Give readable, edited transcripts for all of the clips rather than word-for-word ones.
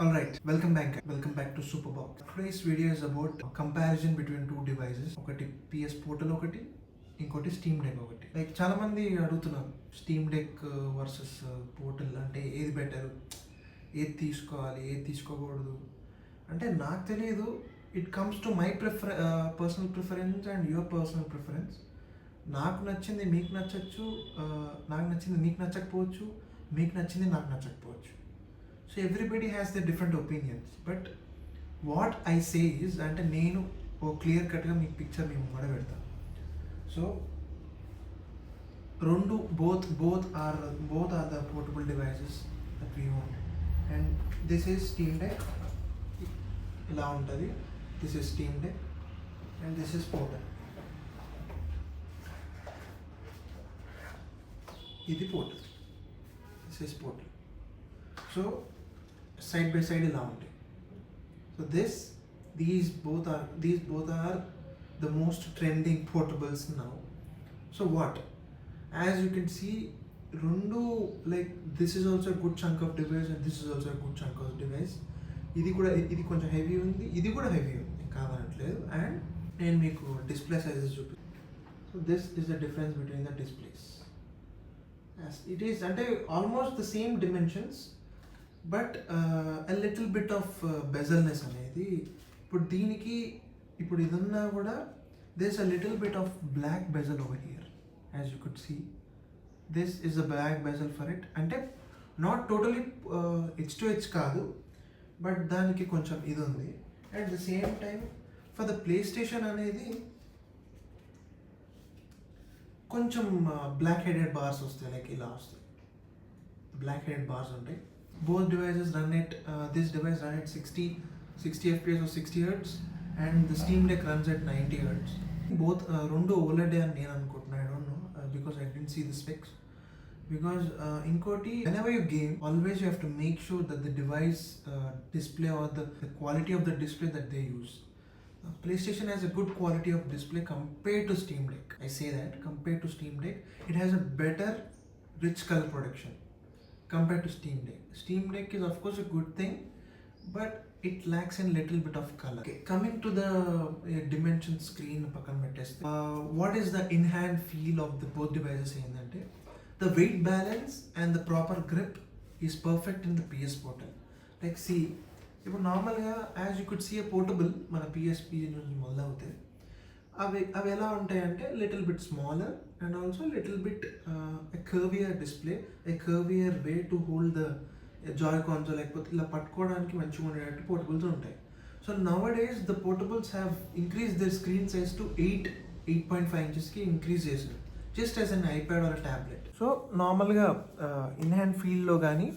Alright, welcome back. Welcome back to Superbox. Today's video is about comparison between two devices. ఒకటి PS Portal ఒకటి, ఇంకోటి Steam Deck ఒకటి. Like చాలా మంది అడుగుతున్నారు Steam Deck వర్సెస్ Portal అంటే ఏది బెటర్, ఏది తీసుకోవాలి, ఏది తీసుకోకూడదు అంటే నాకు తెలియదు. It comes to my personal preference and your personal preference. నాకు నచ్చింది మీకు నచ్చచ్చు, నాకు నచ్చింది మీకు నచ్చకపోవచ్చు, మీకు నచ్చింది నాకు నచ్చకపోవచ్చు. So everybody has the different opinions. But what I say is అంటే నేను ఓ క్లియర్ కట్గా మీకు పిక్చర్ మేము కూడా పెడతాను. సో రెండు both are the portable devices that we want. And this is Steam Deck, ఇలా ఉంటుంది. This is Steam Deck and this is Portal. ఇది Portal, this is Portal. So side by side ఇలా ఉంటాయి. So these both are the most trending portables now. So what, as you can see, రెండు like this is also a good chunk of device and this is also a good chunk of device. ఇది కొంచెం heavy ఉంది, ఇది కూడా heavy ఉంది కాదనట్లేదు. And నేను మీకు డిస్ప్లే సైజెస్ చూపిస్తాను. So this is the difference between the displays. It is అంటే almost the same dimensions but a little bit of bezelness అనేది. ఇప్పుడు దీనికి ఇప్పుడు ఇది ఉన్నా కూడా there's a little bit of black bezel over here, as you could see. This is a black bezel for it. అంటే not totally edge to edge కాదు, but దానికి కొంచెం ఇది ఉంది. At the same time for the play station అనేది కొంచెం black headed bars వస్తాయి, like ఇలా వస్తాయి, బ్లాక్ హెడెడ్ బార్స్ ఉంటాయి. Both devices run at this device run at 60 fps or 60 Hz and the Steam Deck runs at 90 Hz. Both రెండు OLED అని నేను అనుకుంటున్నా. I don't know because I didn't see the specs. Because inkoti whenever you game, always you have to make sure that the device display or the quality of the display that they use. PlayStation has a good quality of display compared to Steam Deck. I say that compared to Steam Deck, it has a better rich color production compared to Steam Deck. Steam Deck is of course a good thing, but it lacks in little bit of color. Okay, coming to the dimension screen pakkan petteste, what is the in-hand feel of the both devices endante the weight balance and the proper grip is perfect in the PS Portal. Like see, ఇప్పుడు నార్మల్గా as you could see a portable మన PSP నుంచి మొదలవుతే అవి ఎలా ఉంటాయంటే little bit smaller and also little bit a curvier display, a curvier way to hold the Joy Cons, లేకపోతే ఇలా పట్టుకోవడానికి మంచిగా ఉండేటట్టు పోర్టబుల్స్ ఉంటాయి. So nowadays the portables have increase their screen size to 8.5 ఇంచెస్కి ఇంక్రీజ్ చేశారు, just as an iPad or tablet. So నార్మల్గా in hand ఫీల్డ్లో కానీ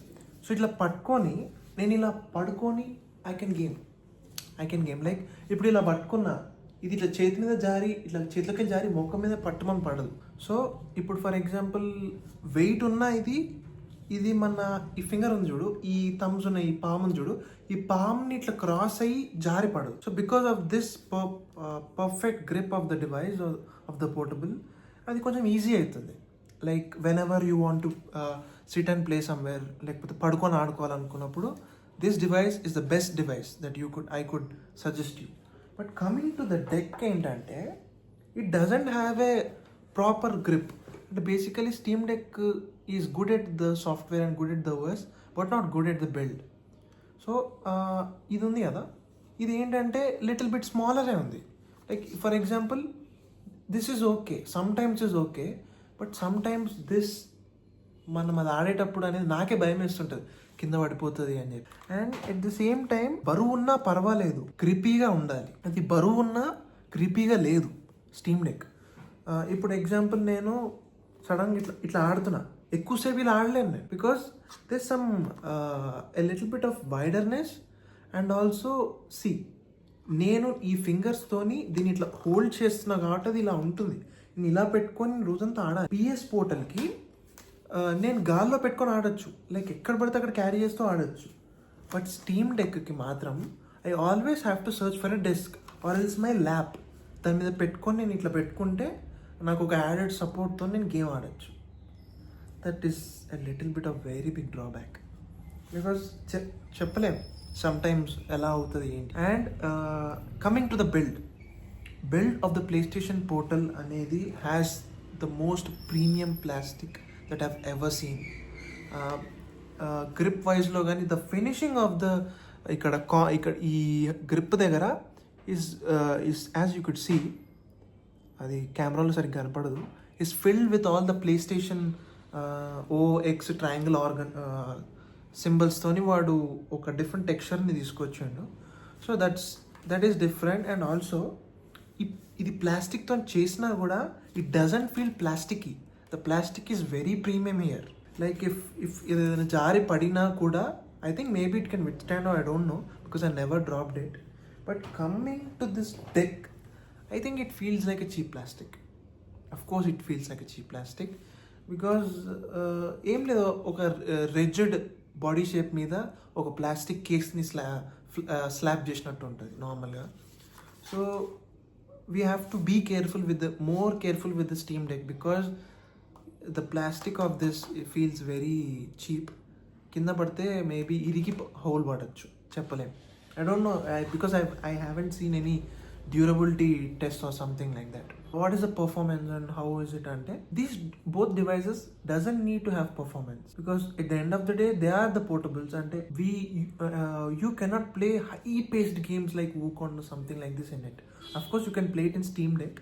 సో ఇట్లా పట్టుకొని నేను ఇలా పడుకొని ఐ కెన్ గేమ్ లైక్ ఇప్పుడు ఇలా పట్టుకున్నా, ఇది ఇట్లా చేతి మీద జారి ఇట్లా చేతిలోకి జారి ముఖం మీద పట్టమని పడదు. సో ఇప్పుడు ఫర్ ఎగ్జాంపుల్ వెయిట్ ఉన్న ఇది మన ఈ ఫింగర్ ఉంది చూడు, ఈ థమ్స్ ఉన్న ఈ పామ్ ఉంది చూడు, ఈ పామ్ని ఇట్లా క్రాస్ అయ్యి జారి పడదు. So because of this perfect grip of the device of the portable అది కొంచెం ఈజీ అవుతుంది. Like whenever you want to sit and play somewhere, లేకపోతే పడుకొని ఆడుకోవాలనుకున్నప్పుడు this device is the best device that I could suggest you. But coming to the deck ఏంటంటే it doesn't have a proper grip. అంటే basically Steam Deck is good at the software and good at the OS but not good at the build. So ఇది ఉంది కదా, ఇది ఏంటంటే little bit స్మాలరే ఉంది. Like for example this is okay, some times is okay, but some times this మనం అది ఆడేటప్పుడు అనేది నాకే భయం వేస్తుంటుంది కింద పడిపోతుంది అని చెప్పి. And at the same time బరువు ఉన్నా పర్వాలేదు, క్రీపీగా ఉండాలి. అది బరువు ఉన్నా క్రీపీగా లేదు స్టీమ్ డెక్. ఇప్పుడు ఎగ్జాంపుల్ నేను సడన్గా ఇట్లా ఆడుతున్నా, ఎక్కువసేపు ఇలా ఆడలేను నేను, because this some a little bit of wideness and also సి నేను ఈ ఫింగర్స్తోని దీన్ని ఇట్లా హోల్డ్ చేస్తున్నా కాబట్టి అది ఇలా ఉంటుంది. నేను ఇలా పెట్టుకొని రోజంతా ఆడాలి. PS పోర్టల్కి నేను గాల్లో పెట్టుకొని ఆడొచ్చు, లైక్ ఎక్కడ పడితే అక్కడ క్యారీ చేస్తూ ఆడొచ్చు. బట్ స్టీమ్ డెక్కి మాత్రం I always have to search for a desk or else my lap. దాని మీద పెట్టుకొని నేను ఇట్లా పెట్టుకుంటే నాకు ఒక యాడెడ్ సపోర్ట్తో నేను గేమ్ ఆడొచ్చు. That is a little bit of very big drawback. Because చెప్పలేము sometimes ఎలా అవుతుంది ఏంటి. And coming to the build of the PlayStation Portal అనేది has the most premium plastic that I've ever seen. Grip వైజ్లో కానీ the finishing of the ఇక్కడ ఈ grip దగ్గర is as you could see, అది కెమెరాలో సరిగ్గా కనపడదు, is filled with all the PlayStation OX triangle ఆర్గన్ సింబల్స్తోని వాడు ఒక డిఫరెంట్ టెక్స్చర్ని తీసుకొచ్చాడు. So that is different. And also ఇది ప్లాస్టిక్తో చేసినా కూడా it doesn't feel plasticky. The plastic is very premium here. Like if ఏదైనా జారి పడినా కూడా I think maybe it can withstand, I don't know because I never dropped it. But coming to this deck, I think it feels like a cheap plastic. Of course it feels like a cheap plastic because ఏం లేదు, ఒక rigid body shape మీద ఒక plastic కేస్ని slab చేసినట్టు ఉంటుంది నార్మల్గా. So we have to be more careful with the Steam Deck because the plastic of this feels very cheap. కింద పడితే మేబీ ఇరిగి హోల్ పడచ్చు, చెప్పలేం. I don't know because I haven't seen any durability test or something like that. What is the performance and how is it ante these both devices doesn't need to have performance because at the end of the day they are the portables ante you cannot play high paced games like Wukong or something like this in it. Of course you can play it in Steam Deck.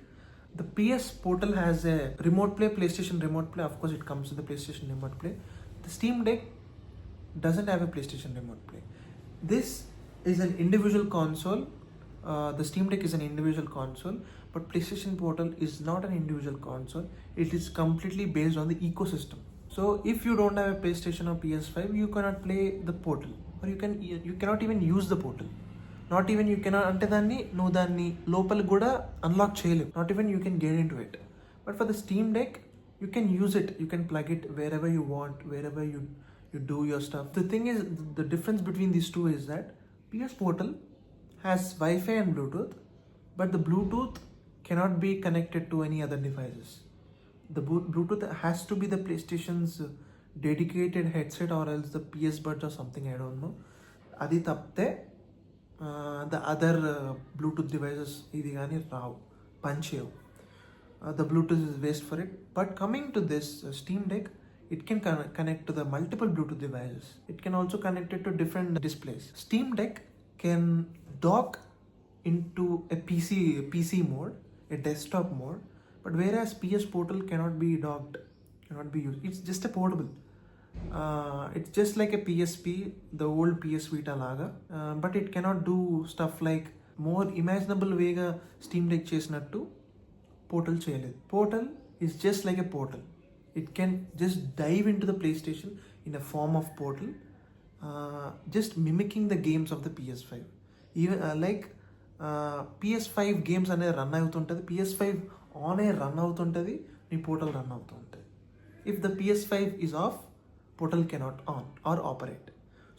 The PS Portal has a remote play, PlayStation remote play. Of course it comes with the PlayStation remote play. The Steam Deck doesn't have a PlayStation remote play. This is an individual console. The Steam Deck is an individual console, but PlayStation Portal is not an individual console. It is completely based on the ecosystem. So if you don't have a PlayStation or PS5, you cannot play the Portal, or you cannot even use the Portal. Not even you cannot ante danni lopal kuda unlock cheyalevu. Not even you can get into it. But for the Steam Deck, you can use it. You can plug it wherever you want, wherever you do your stuff. The thing is, the difference between these two is that PS Portal has Wi-Fi and Bluetooth, but the Bluetooth cannot be connected to any other devices. The Bluetooth has to be the PlayStation's dedicated headset or else the PS Buds or something, I don't know. Adi tapte the other Bluetooth devices idi gaani raavu, panchevu. The Bluetooth is waste for it. But coming to this Steam Deck, it can connect to the multiple Bluetooth devices. It can also connect it to different displays. Steam Deck can dock into a PC mode, a desktop mode, but whereas PS Portal cannot be docked, cannot be used. It's just a portable. It's just like a PSP, the old PS Vita laga, but it cannot do stuff like more imaginable vega Steam Deck chesinattu Portal cheyaledu. Portal is just like a portal. It can just dive into the PlayStation in a form of Portal, just mimicking the games of the PS5. Even like PS5 games అనే run అవుతుంటుంది, PS5 on a run అవుతుంటుంది, నీ Portal run అవుతుంటుంది. If the PS5 is off, Portal cannot on or operate.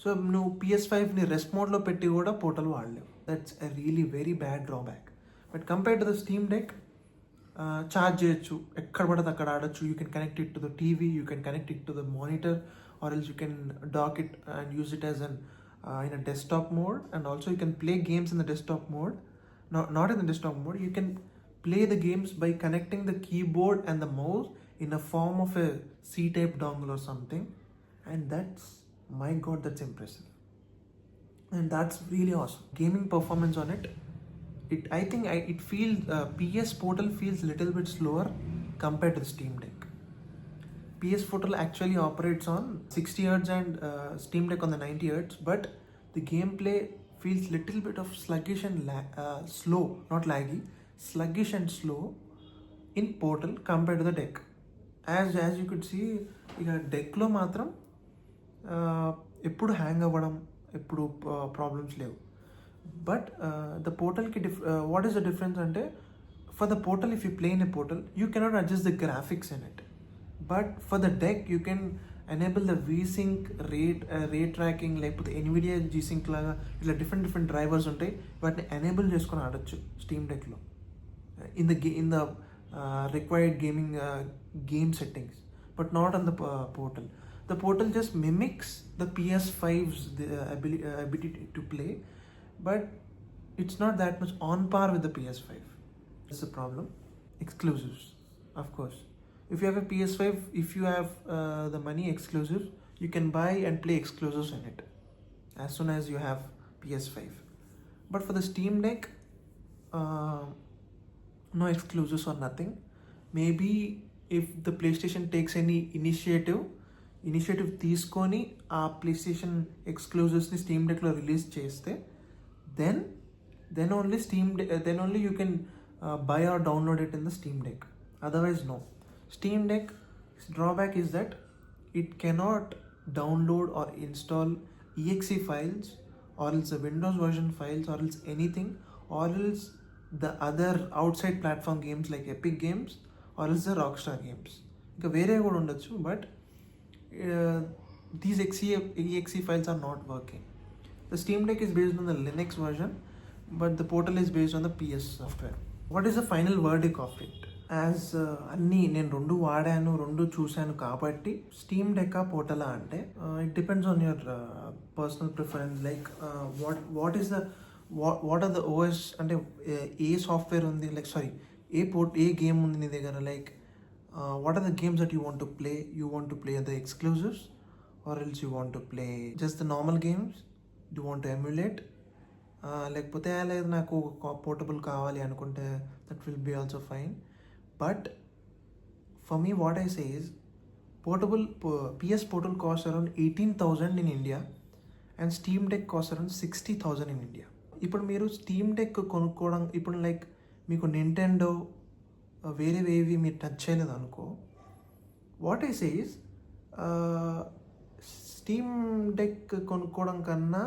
So నువ్వు PS5ని rest మోడ్లో పెట్టి కూడా పోర్టల్ వాడలేవు. That's a really very bad drawback. But compared to the Steam Deck, charge చేయొచ్చు, ఎక్కడ పడితే అక్కడ ఆడొచ్చు. You can connect it to the TV, you can connect it to the monitor, or else you can dock it and use it as an in a desktop mode. And also you can play games in the desktop mode. Not in the desktop mode, you can play the games by connecting the keyboard and the mouse in a form of a C-type dongle or something. And that's, my god, that's impressive. And that's really awesome. Gaming performance on it, I think it feels, PS Portal feels a little bit slower compared to the Steam Deck. PS Portal actually operates on 60 Hz and Steam Deck on the 90 Hz, but the gameplay feels little bit of sluggish and slow, not laggy, sluggish and slow in Portal compared to the deck. As you could see, iga deck lo matram eppudu hang avadam, eppudu problems levu. But the Portal ki what is the difference ante, for the Portal, if you play in a Portal, you cannot adjust the graphics in it. But for the deck, you can enable the VSync, ray tracking, like the NVIDIA G-Sync laga ఇలా different drivers ఉంటాయి, వాటిని enable చేసుకొని ఆడొచ్చు steam డెక్లో in the required game settings, but not on the portal. The portal just mimics the PS5's ability to play, but it's not that much on par with the PS5. That's the problem. Exclusives, of course. If you have a PS5, if you have the money, exclusives, you can buy and play exclusives in it as soon as you have PS5. But for the Steam Deck, no exclusives or nothing. Maybe if the PlayStation takes any initiative తీసుకొని ఆ PlayStation exclusivesని Steam Deckలో release చేస్తే then only you can buy or download it in the Steam Deck. Otherwise, no. Steam Deck's drawback is that it cannot download or install exe files, or else the Windows version files, or else anything, or else the other outside platform games like Epic Games, or else the Rockstar games. ఇంకా వేరే కూడా ఉండొచ్చు, but these exe files are not working. The Steam Deck is based on the Linux version, but the portal is based on the PS software. What is the final verdict of it? As అన్నీ నేను రెండు చూశాను కాబట్టి Steam డెక్కా పోర్టలా అంటే it depends on your personal preference. Like what are the OS అంటే ఏ సాఫ్ట్వేర్ ఉంది, లైక్ సారీ ఏ గేమ్ ఉంది నీ దగ్గర, like what are the games that you want to play the exclusives, or else you want to play just the normal games, you want to emulate, లేకపోతే లేదు నాకు పోర్టబుల్ కావాలి అనుకుంటే that will be also fine. But for me, what I say is PS Portal costs around 18,000 in India and Steam Deck costs around 60,000 in India. ఇప్పుడు మీరు steam deck కొనుక్కోవడం, ఇప్పుడు like మీకు నింటెండో వేరేవేవి మీరు టచ్ చేయలేదు అనుకో, what I say is steam deck కొనుక్కోవడం కన్నా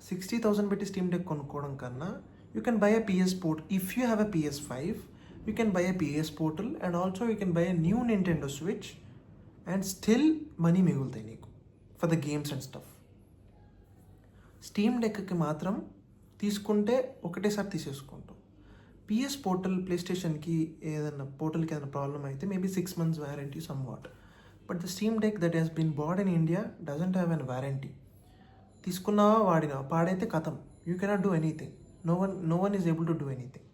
60,000 పెట్టి స్టీమ్ డెక్ కొనుక్కోవడం కన్నా you can buy a PS Portal. If you have a PS5, you can buy a PS Portal and also you can buy a new Nintendo Switch and still money మిగులుతాయి నీకు for the games and stuff. Steam డెక్కి మాత్రం తీసుకుంటే ఒకటేసారి తీసేసుకుంటాం. PS Portal ప్లేస్టేషన్కి పోర్టల్కి ఏదైనా problem అయితే maybe 6 months warranty somewhat, but the Steam Deck that has been bought in India doesn't have an warranty. తీసుకున్నావా వాడినావా, పాడైతే కథం, you cannot do anything. no one is able to do anything.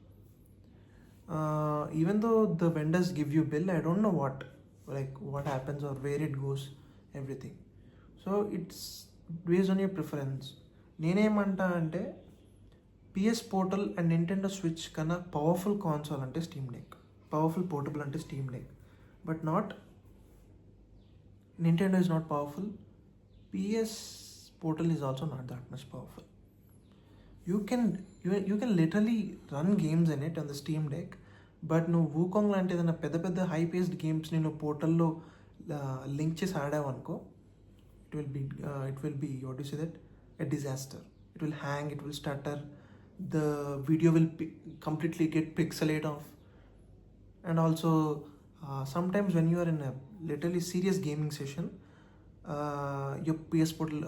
Even though the vendors give you bill, I don't know what happens or where it goes, everything. So it's based on your preference. నేనేమంటా అంటే PS Portal and Nintendo Switch కన్నా powerful console అంటే steam deck, powerful portable అంటే steam deck, but not Nintendo is not powerful. PS Portal is also not that much powerful. You can literally run games in it on the Steam Deck, but నువ్వు వూకాంగ్ లాంటి ఏదైనా పెద్ద high paced games నేను పోర్టల్లో link చేసి ఆడావనుకో, it will be what do you say that, a disaster. It will hang, it will stutter, the video will completely get pixelate off, and also sometimes when you are in a literally serious gaming session, your PS Portal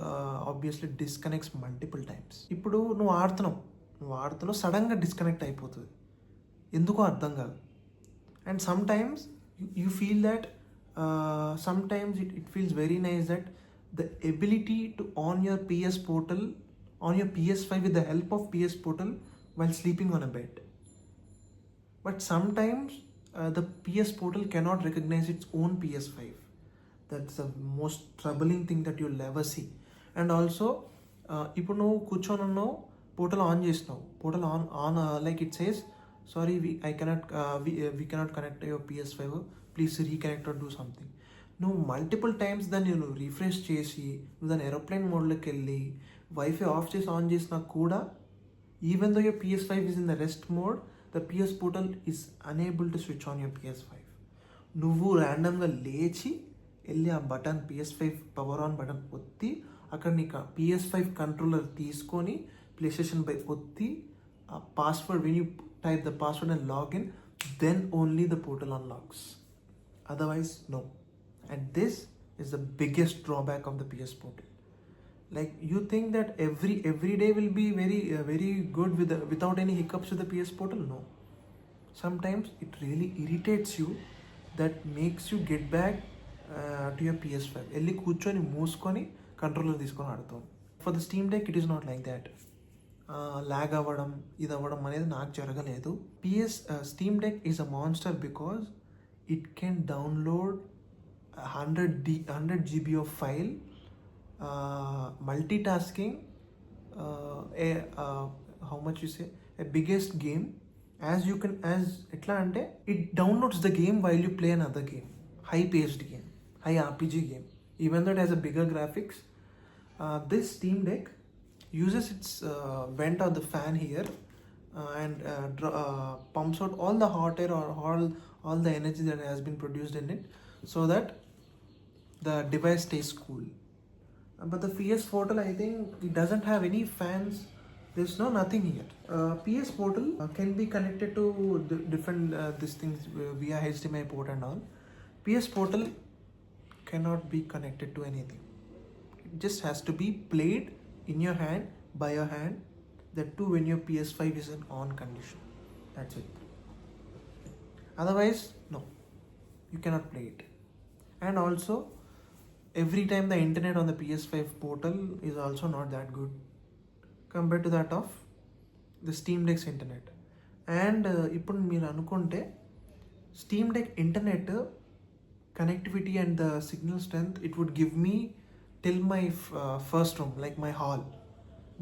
obviously disconnects multiple times. ఇప్పుడు నువ్వు ఆడుతున్నావు సడన్గా disconnect అయిపోతుంది, ఎందుకో అర్థం కాదు. And sometimes you feel that sometimes it feels very nice that the ability to on your PS Portal, on your PS5 with the help of PS Portal while sleeping on a bed. But sometimes the PS Portal cannot recognize its own PS5. That's the most troubling thing that you'll ever see. And also ఇప్పుడు నువ్వు కూర్చొని ఉన్నావు, portal on చేసినావు, portal on like it says sorry we cannot connect your PS5, please reconnect or do something. నువ్వు multiple times దాన్ని నువ్వు refresh చేసి నువ్వు దాన్ని ఏరోప్లేన్ మోడ్లోకి వెళ్ళి వైఫై ఆఫ్ చేసి ఆన్ చేసినా కూడా, even though your PS5 is in the rest mode, the PS Portal is unable to switch on your PS5. నువ్వు ర్యాండమ్గా లేచి వెళ్ళి ఆ button PS5 power on button ఒత్తి అక్కడ నీకు PS5 కంట్రోలర్ తీసుకొని ప్లేస్టేషన్ పై ఒత్తి ఆ password, when you type the password and login, then only the Portal unlocks. Otherwise no. And this is the biggest drawback of the PS Portal. Like you think that every day will be very good without any hiccups with the PS Portal? No. Sometimes it really irritates you, that makes you get back to your PS5. వెళ్ళి కూర్చొని మూసుకొని controller తీసుకొని ఆడుతాం. For the Steam deck it is not like that. Lag అవ్వడం ఇది అవ్వడం అనేది నాకు జరగలేదు. Steam Deck is a monster because it can download 100 GB of file, multitasking, how much you say, a biggest game, as etla ante it downloads the game while you play another game, high paced game, high RPG game, even though it has a bigger graphics. This Steam Deck uses its vent or the fan here, and pumps out all the hot air or all the energy that has been produced in it, so that the device stays cool. But the PS Portal, I think it doesn't have any fans. There's nothing here. PS Portal can be connected to different these things via HDMI port and all. PS Portal cannot be connected to anything. It just has to be played in your hand, by your hand. That too when your PS5 is in on condition. That's it. Otherwise, no, you cannot play it. And also, every time the internet on the PS5 portal is also not that good compared to that of the Steam Deck's internet. And ఇప్పుడు మీరు అనుకుంటే Steam Deck internet connectivity and the signal strength, it would give me till my first room, like my hall.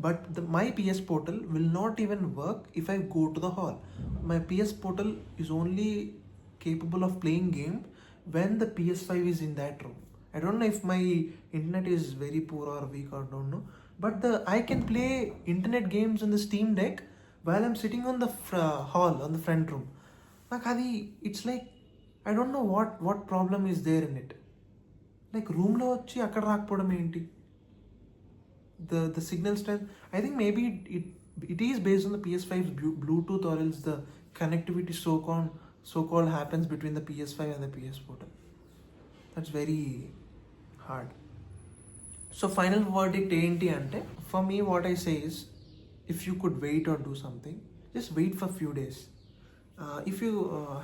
But my PS Portal will not even work if I go to the hall. My PS Portal is only capable of playing game when the PS5 is in that room. I don't know if my internet is very poor or weak or don't know, but I can play internet games on the Steam Deck while I'm sitting on the hall, on the front room. Like it's like I don't know what problem is there in it. Like room lo vachi akkada raakapodam enti. The signal strength, I think maybe it is based on the PS5's Bluetooth, or else the connectivity so-called happens between the PS5 and the PS Portal. That's very hard. So final verdict enti ante, for me what I say is, if you could wait or do something, just wait for few days. If you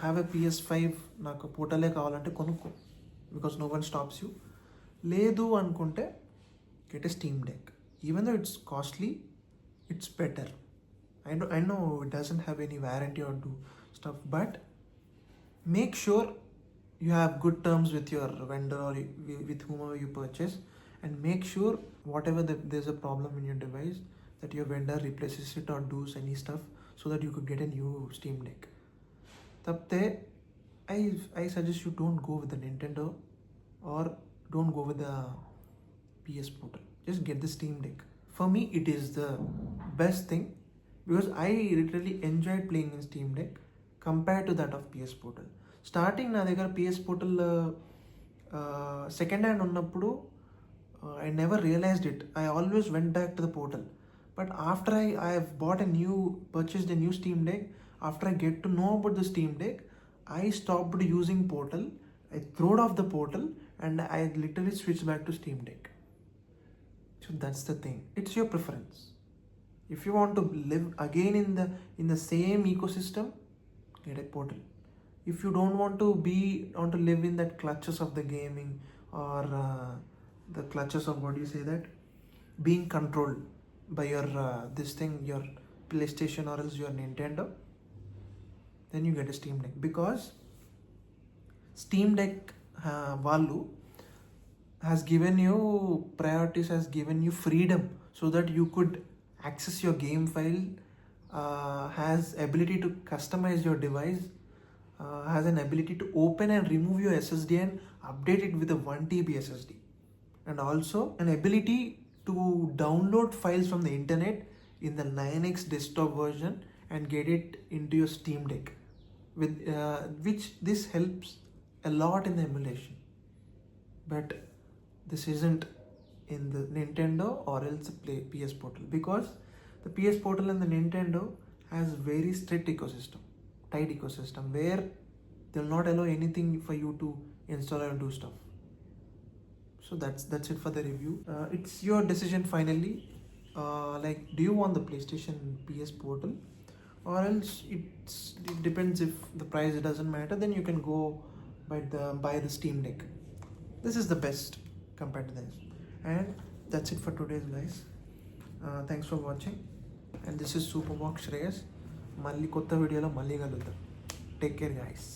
have a PS5, నాకు పోర్టలే కావాలంటే కొనుక్కో, because no one stops you. లేదు అనుకుంటే get a Steam Deck. Even though it's costly, it's better. I know it doesn't have any warranty or do stuff, but make sure you have good terms with your vendor or with whomever you purchase, and make sure whatever there's a problem in your device, that your vendor replaces it or does any stuff, so that you could get a new Steam Deck. Tapte I suggest you don't go with the Nintendo or don't go with the PS Portal. Just get the Steam Deck. For me, it is the best thing because I literally enjoyed playing in Steam Deck compared to that of PS Portal. Starting na దగ్గర PS Portal second hand ఉన్నప్పుడు I never realized it. I always went back to the Portal. But after I have purchased a new Steam Deck, after I get to know about the Steam Deck, I stopped using Portal. I threw off the Portal and I literally switched back to Steam Deck. So that's the thing. It's your preference. If you want to live again in the same ecosystem, get a Portal. If you don't want to live in that clutches of the gaming, or the clutches of, what do you say, that being controlled by your your PlayStation or else your Nintendo, then you get a Steam Deck. Because Steam Deck value has given you priorities, has given you freedom, so that you could access your game file, has ability to customize your device, has an ability to open and remove your SSD and update it with a 1 TB SSD, and also an ability to download files from the internet in the 9x desktop version and get it into your Steam Deck, with which this helps a lot in the emulation. But this isn't in the Nintendo or else the PS Portal, because the PS Portal and the Nintendo has very strict ecosystem, tight ecosystem, where they'll not allow anything for you to install or do stuff. So that's it for the review. It's your decision finally. Like, do you want the PlayStation PS Portal, or else it depends. If the price doesn't matter, then you can go buy the Steam Deck. this is the best compared to this. And that's it for today's guys. Thanks for watching, and this is Superbox Shreyas. మళ్ళీ కొత్త వీడియోలో మళ్ళీ కలుద్దాం. Take care guys.